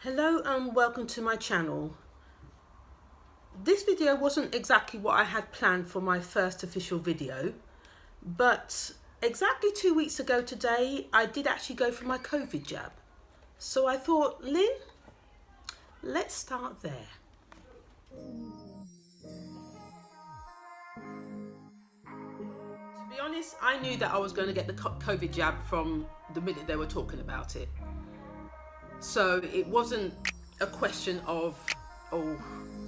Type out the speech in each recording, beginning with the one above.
Hello and welcome to my channel. This video wasn't exactly what I had planned for my first official video, but exactly 2 weeks ago today I did actually go for my COVID jab. So I thought, Lynn, let's start there. To be honest, I knew that I was going to get the COVID jab from the minute they were talking about it. So it wasn't a question of, oh,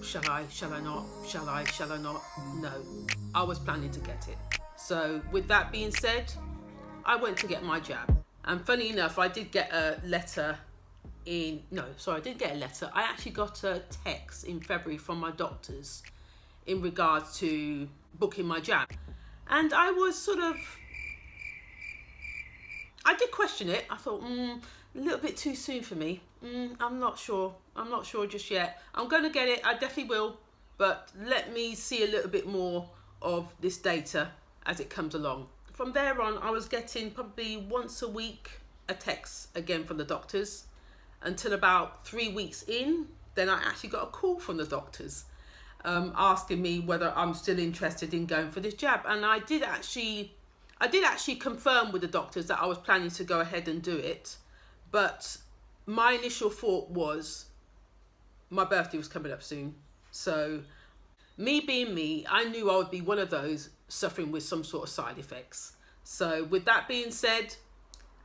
shall I not, shall I not? No, I was planning to get it. So with that being said, I went to get my jab. And funny enough, I did get a letter I didn't get a letter. I actually got a text in February from my doctors in regards to booking my jab. And I did question it. I thought, a little bit too soon for me. I'm not sure just yet. I'm going to get it. I definitely will. But let me see a little bit more of this data as it comes along. From there on, I was getting probably once a week a text again from the doctors until about 3 weeks in. Then I actually got a call from the doctors asking me whether I'm still interested in going for this jab. And I did actually confirm with the doctors that I was planning to go ahead and do it. But my initial thought was my birthday was coming up soon. So me being me, I knew I would be one of those suffering with some sort of side effects. So with that being said,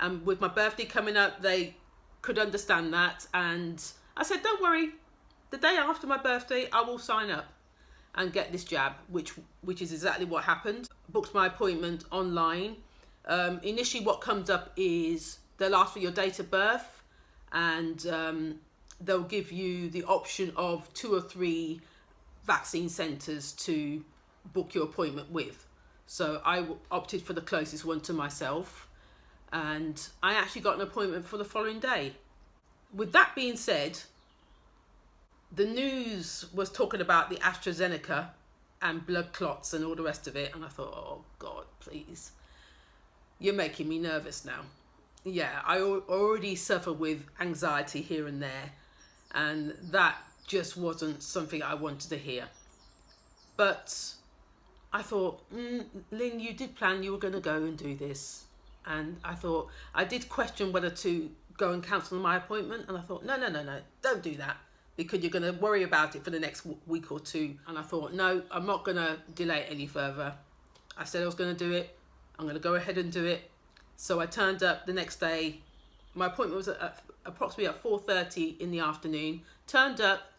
and with my birthday coming up, they could understand that. And I said, don't worry, the day after my birthday, I will sign up and get this jab, which is exactly what happened. Booked my appointment online. Initially what comes up is they'll ask for your date of birth, and they'll give you the option of 2 or 3 vaccine centres to book your appointment with. So I opted for the closest one to myself, and I actually got an appointment for the following day. With that being said, the news was talking about the AstraZeneca and blood clots and all the rest of it, and I thought, oh God, please, you're making me nervous now. Yeah, I already suffer with anxiety here and there, and that just wasn't something I wanted to hear. But I thought, Lynn, you did plan you were going to go and do this. And I thought, I did question whether to go and cancel my appointment, and I thought, no, don't do that, because you're going to worry about it for the next week or two. And I thought, no, I'm not going to delay it any further. I said I was going to do it. I'm going to go ahead and do it. So I turned up the next day. My appointment was at approximately at 4:30 in the afternoon. Turned up.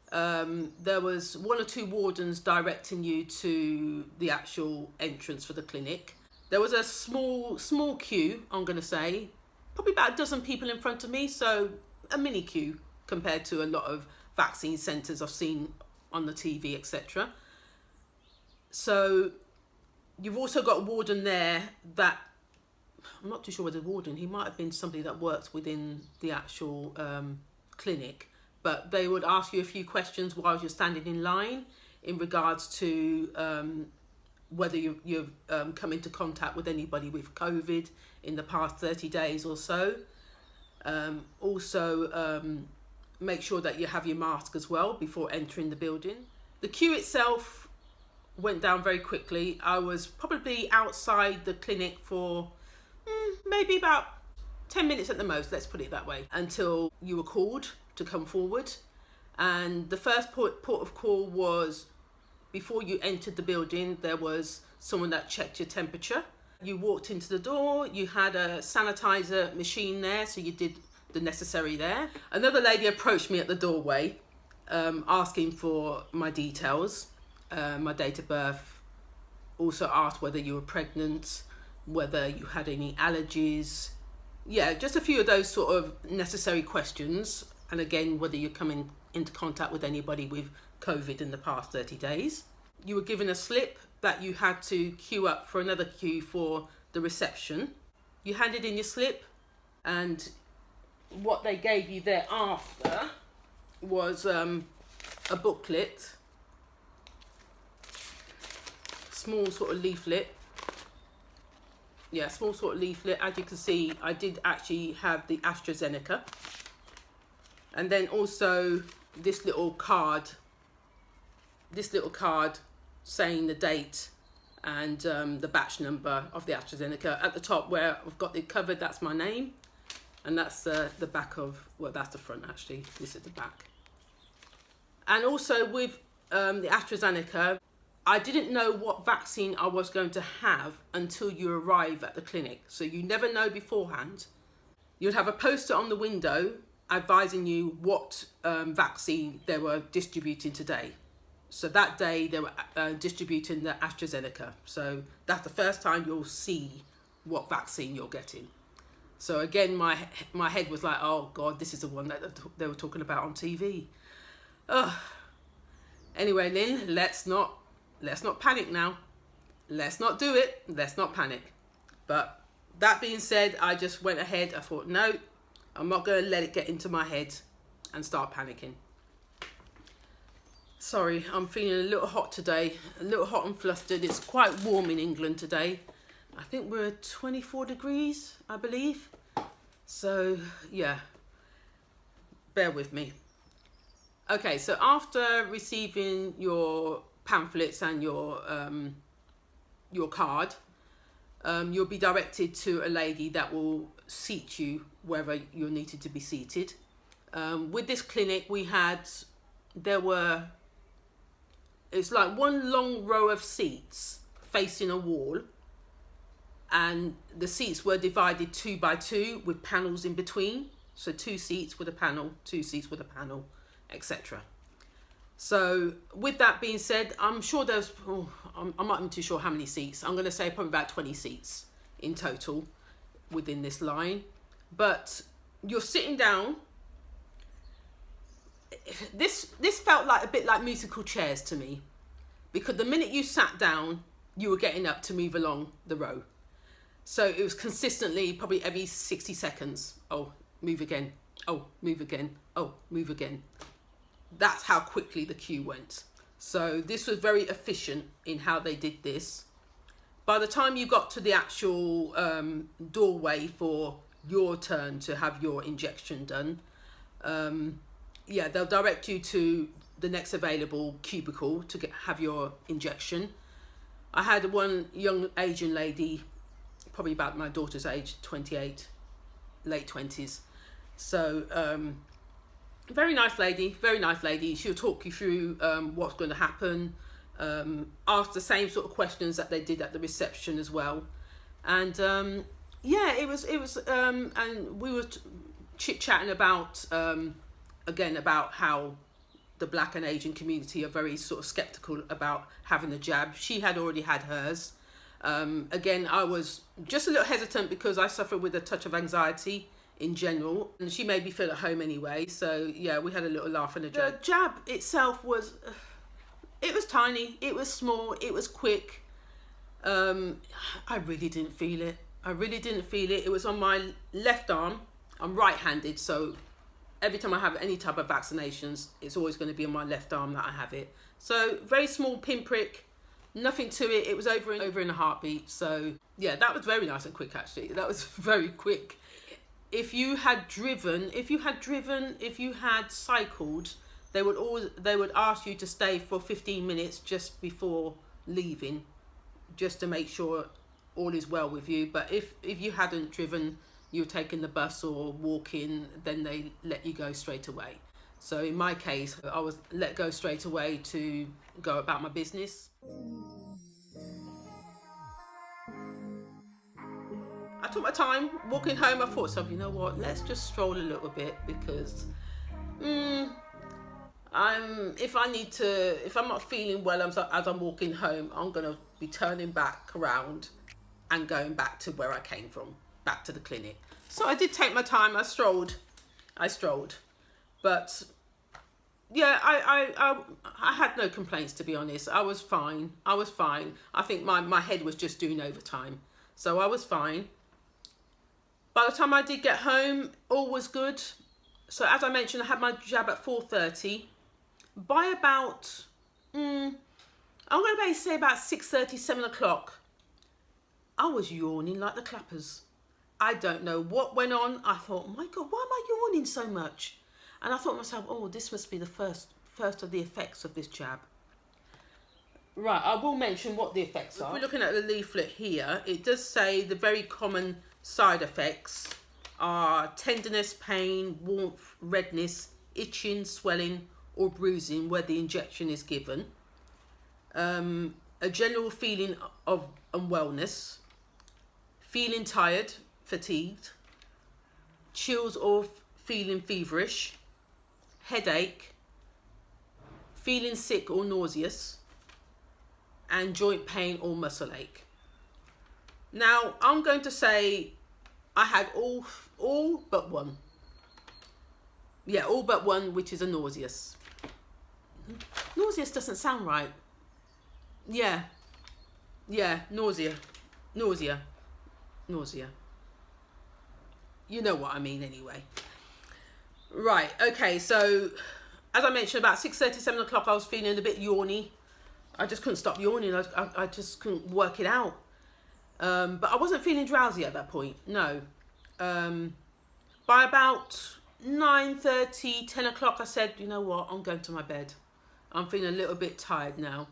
There was 1 or 2 wardens directing you to the actual entrance for the clinic. There was a small queue, I'm going to say. Probably about a dozen people in front of me. So a mini queue compared to a lot of vaccine centres I've seen on the TV, etc. So you've also got a warden there that, I'm not too sure whether the warden, he might have been somebody that worked within the actual clinic, but they would ask you a few questions while you're standing in line in regards to whether you've come into contact with anybody with COVID in the past 30 days or so. Also, make sure that you have your mask as well before entering the building. The queue itself went down very quickly. I was probably outside the clinic for maybe about 10 minutes at the most, let's put it that way, until you were called to come forward. And the first port of call was before you entered the building. There was someone that checked your temperature. You walked into the door, you had a sanitizer machine there, so you did the necessary there. Another lady approached me at the doorway, asking for my details, my date of birth. Also asked whether you were pregnant, whether you had any allergies. Yeah, just a few of those sort of necessary questions. And again, whether you're coming into contact with anybody with COVID in the past 30 days. You were given a slip that you had to queue up for another queue for the reception. You handed in your slip, and what they gave you thereafter was a booklet, small sort of leaflet. Yeah, small sort of leaflet. As you can see, I did actually have the AstraZeneca. And then also this little card saying the date and the batch number of the AstraZeneca. At the top where I've got it covered, that's my name, and that's the back of, well, that's the front actually, this is the back. And also with the AstraZeneca, I didn't know what vaccine I was going to have until you arrive at the clinic. So you never know beforehand. You'd have a poster on the window advising you what vaccine they were distributing today. So that day they were distributing the AstraZeneca. So that's the first time you'll see what vaccine you're getting. So again, my head was like, oh God, this is the one that they were talking about on TV. Anyway, Lynn, let's not panic now. Let's not do it. Let's not panic. But that being said, I just went ahead. I thought, no, I'm not going to let it get into my head and start panicking. Sorry, I'm feeling a little hot today, a little hot and flustered. It's quite warm in England today. I think we're 24 degrees, I believe. So, yeah, bear with me. Okay, so after receiving your pamphlets and your card, you'll be directed to a lady that will seat you wherever you're needed to be seated. With this clinic, it's like one long row of seats facing a wall, and the seats were divided 2 by 2 with panels in between. So 2 seats with a panel, 2 seats with a panel, etc. So with that being said, I'm sure I'm not even too sure how many seats. I'm going to say probably about 20 seats in total within this line. But you're sitting down. This felt like a bit like musical chairs to me, because the minute you sat down, you were getting up to move along the row. So it was consistently, probably every 60 seconds. Oh, move again. Oh, move again. Oh, move again. That's how quickly the queue went. So this was very efficient in how they did this. By the time you got to the actual doorway for your turn to have your injection done, yeah, they'll direct you to the next available cubicle to have your injection. I had one young Asian lady, probably about my daughter's age, 28, late 20s. So very nice lady. She'll talk you through what's going to happen, ask the same sort of questions that they did at the reception as well. And yeah, it was and we were chit-chatting about again about how the Black and Asian community are very sort of skeptical about having the jab. She had already had hers. Again, I was just a little hesitant because I suffer with a touch of anxiety in general, and she made me feel at home anyway. So yeah, we had a little laugh and a joke. The jab itself was, it was tiny, it was small, it was quick. I really didn't feel it. It was on my left arm. I'm right-handed, so every time I have any type of vaccinations, it's always going to be on my left arm that I have it. So very small pinprick, nothing to it. It was over in a heartbeat. So yeah, that was very nice and quick actually. That was very quick. If you had cycled, they would ask you to stay for 15 minutes just before leaving, just to make sure all is well with you. But if you hadn't driven, you were taking the bus or walking, then they let you go straight away. So in my case, I was let go straight away to go about my business. I took my time walking home. I thought, so you know what, let's just stroll a little bit, because if I'm not feeling well as I'm walking home, I'm gonna be turning back around and going back to where I came from, back to the clinic. So I did take my time. I strolled, but yeah, I had no complaints, to be honest. I was fine. I think my head was just doing overtime, so I was fine. By the time I did get home, all was good. So as I mentioned, I had my jab at 4:30. By about, I'm going to say about 6:30, 7 o'clock, I was yawning like the clappers. I don't know what went on. I thought, my God, why am I yawning so much? And I thought to myself, oh, this must be the first of the effects of this jab. Right, I will mention what the effects are. If we're looking at the leaflet here, it does say the very common side effects are tenderness, pain, warmth, redness, itching, swelling or bruising where the injection is given. A general feeling of unwellness, feeling tired, fatigued, chills or feeling feverish, headache, feeling sick or nauseous, and joint pain or muscle ache. Now, I'm going to say I had all but one. Yeah, all but one, which is a nauseous. Nauseous doesn't sound right. Yeah, nausea. You know what I mean anyway. Right, okay, so as I mentioned, about 6:30, 7 o'clock, I was feeling a bit yawny. I just couldn't stop yawning. I just couldn't work it out. But I wasn't feeling drowsy at that point, no. By about 9:30, 10 o'clock, I said, you know what, I'm going to my bed. I'm feeling a little bit tired now.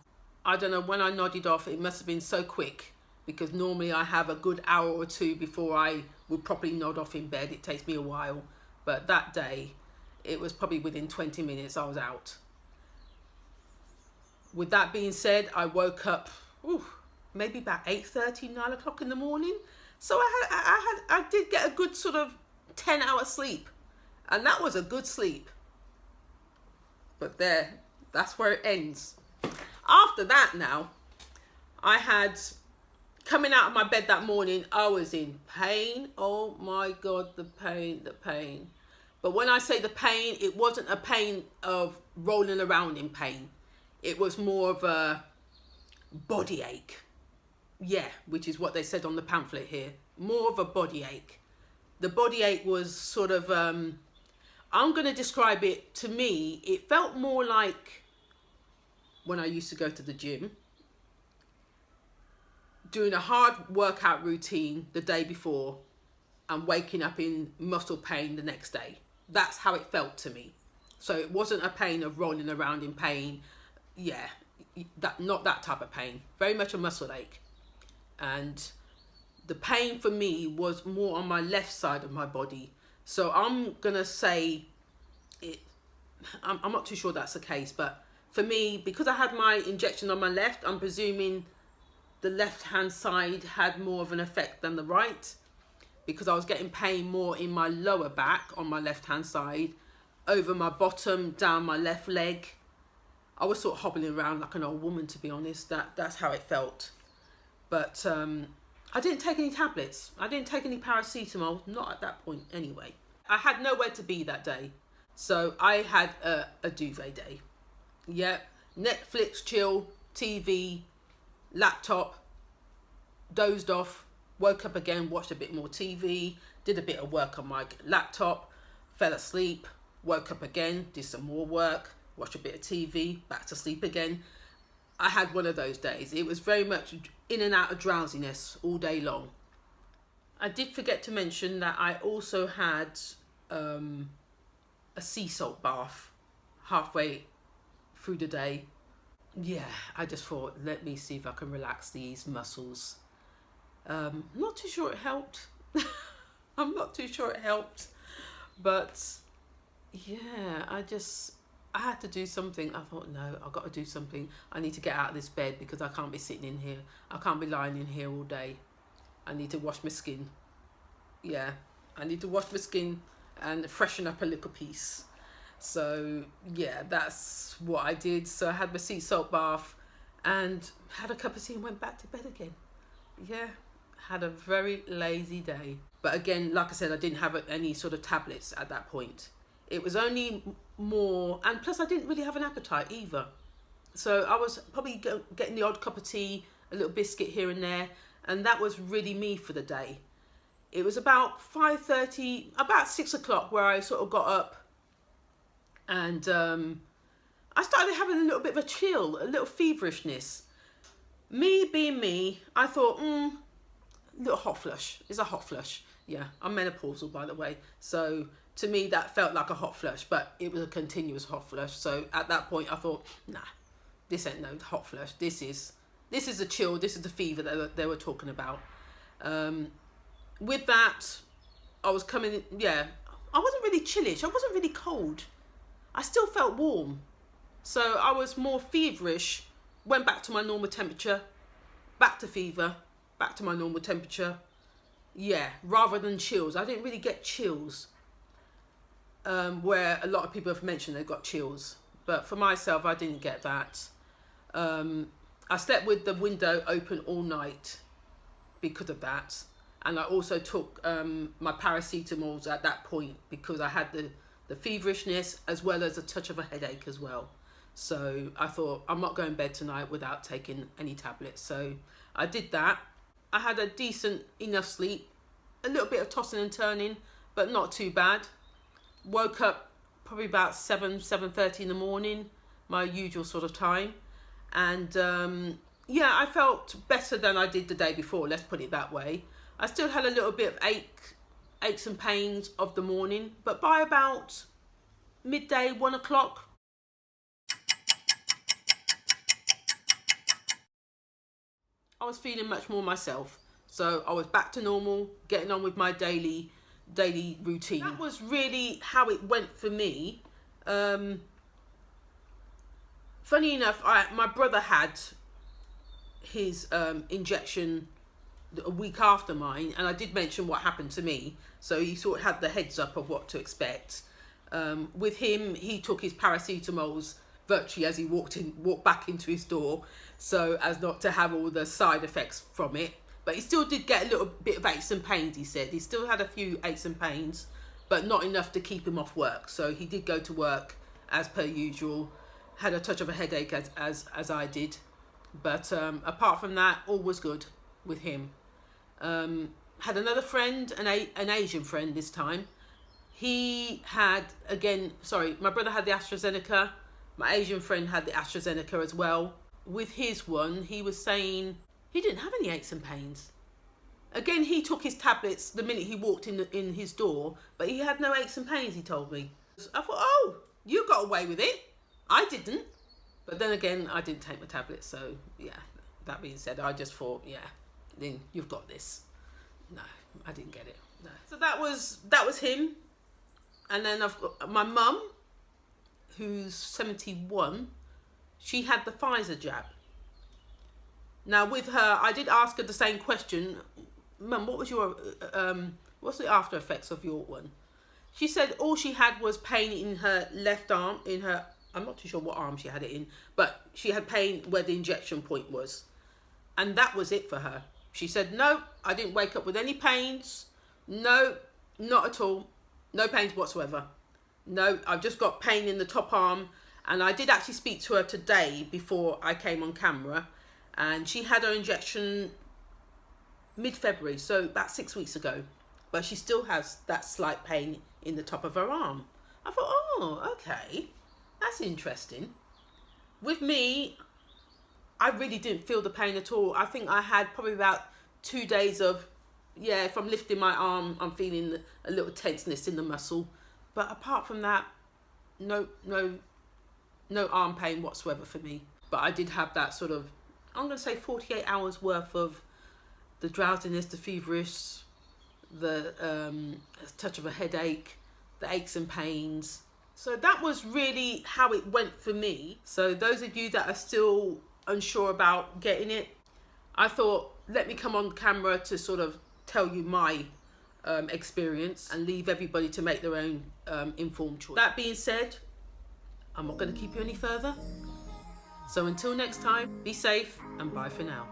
I don't know, when I nodded off, it must have been so quick, because normally I have a good hour or two before I would properly nod off in bed. It takes me a while. But that day, it was probably within 20 minutes I was out. With that being said, I woke up maybe about 8:30, 9 o'clock in the morning. So I did get a good sort of 10-hour sleep. And that was a good sleep. But that's where it ends. After that now, I had, coming out of my bed that morning, I was in pain. Oh my God, the pain. But when I say the pain, it wasn't a pain of rolling around in pain. It was more of a body ache. Yeah, which is what they said on the pamphlet here. More of a body ache. The body ache was sort of, I'm going to describe it, to me, it felt more like when I used to go to the gym, doing a hard workout routine the day before and waking up in muscle pain the next day. That's how it felt to me. So it wasn't a pain of rolling around in pain. Yeah, not that type of pain. Very much a muscle ache. And the pain for me was more on my left side of my body. So I'm going to say it. I'm not too sure that's the case, but for me, because I had my injection on my left, I'm presuming the left-hand side had more of an effect than the right, because I was getting pain more in my lower back on my left-hand side, over my bottom, down my left leg. I was sort of hobbling around like an old woman, to be honest. That's how it felt. But I didn't take any tablets. I didn't take any paracetamol, not at that point anyway. I had nowhere to be that day. So I had a duvet day. Yeah, Netflix, chill, TV, laptop, dozed off, woke up again, watched a bit more TV, did a bit of work on my laptop, fell asleep, woke up again, did some more work, watched a bit of TV, back to sleep again. I had one of those days. It was very much in and out of drowsiness all day long. I did forget to mention that I also had a sea salt bath halfway through the day. Yeah, I just thought, let me see if I can relax these muscles. Not too sure it helped. I'm not too sure it helped. But yeah, I had to do something. I thought, no, I've got to do something. I need to get out of this bed because I can't be sitting in here. I can't be lying in here all day. I need to wash my skin. Yeah, I need to wash my skin and freshen up a little piece. So yeah, that's what I did. So I had my sea salt bath and had a cup of tea and went back to bed again. Yeah, had a very lazy day. But again, like I said, I didn't have any sort of tablets at that point. It was only more, and plus I didn't really have an appetite either. So I was probably getting the odd cup of tea, a little biscuit here and there, and that was really me for the day. It was about 5:30, about 6 o'clock where I sort of got up and I started having a little bit of a chill, a little feverishness. Me being me, I thought, little hot flush. It's a hot flush. Yeah, I'm menopausal, by the way. So to me that felt like a hot flush, but it was a continuous hot flush. So at that point I thought, nah, this ain't no hot flush. This is a chill. This is the fever that they were talking about. With that, I was coming, yeah, I wasn't really chillish. I wasn't really cold. I still felt warm. So I was more feverish, went back to my normal temperature, back to fever, back to my normal temperature. Yeah, rather than chills. I didn't really get chills, where a lot of people have mentioned they got chills. But for myself, I didn't get that. I slept with the window open all night because of that. And I also took my paracetamols at that point because I had the feverishness as well as a touch of a headache as well. So I thought, I'm not going to bed tonight without taking any tablets. So I did that. I had a decent enough sleep, a little bit of tossing and turning, but not too bad. Woke up probably about 7:30 in the morning, my usual sort of time. And yeah, I felt better than I did the day before, let's put it that way. I still had a little bit of aches and pains of the morning, but by about midday, 1 o'clock, I was feeling much more myself. So I was back to normal, getting on with my daily routine. That was really how it went for me. Funny enough, my brother had his injection a week after mine, and I did mention what happened to me, so he sort of had the heads up of what to expect. With him, he took his paracetamols virtually as he walked back into his door, so as not to have all the side effects from it. But he still did get a little bit of aches and pains, he said. He still had a few aches and pains, but not enough to keep him off work. So he did go to work as per usual, had a touch of a headache as I did. But apart from that, all was good with him. Had another friend, an Asian friend this time. He had, my brother had the AstraZeneca. My Asian friend had the AstraZeneca as well. With his one, he was saying he didn't have any aches and pains. Again, he took his tablets the minute he walked in his door, but he had no aches and pains, he told me. I thought, oh, you got away with it. I didn't. But then again, I didn't take my tablets, so yeah, that being said, I just thought, yeah, then you've got this. No, I didn't get it. No. So that was him. And then I've got my mum, who's 71. She had the Pfizer jab. Now with her, I did ask her the same question. Mum, what was your what's the after effects of your one? She said all she had was pain in her left arm, I'm not too sure what arm she had it in, but she had pain where the injection point was. And that was it for her. She said, no, I didn't wake up with any pains. No, not at all. No pains whatsoever. No, I've just got pain in the top arm. And I did actually speak to her today before I came on camera. And she had her injection mid-February, so about 6 weeks ago. But she still has that slight pain in the top of her arm. I thought, oh, okay. That's interesting. With me, I really didn't feel the pain at all. I think I had probably about 2 days of, yeah, if I'm lifting my arm, I'm feeling a little tenseness in the muscle. But apart from that, no arm pain whatsoever for me. But I did have that sort of, I'm going to say 48 hours worth of the drowsiness, the feverish, the touch of a headache, the aches and pains. So that was really how it went for me. So those of you that are still unsure about getting it, I thought, let me come on camera to sort of tell you my experience and leave everybody to make their own informed choice. That being said, I'm not going to keep you any further. So until next time, be safe and bye for now.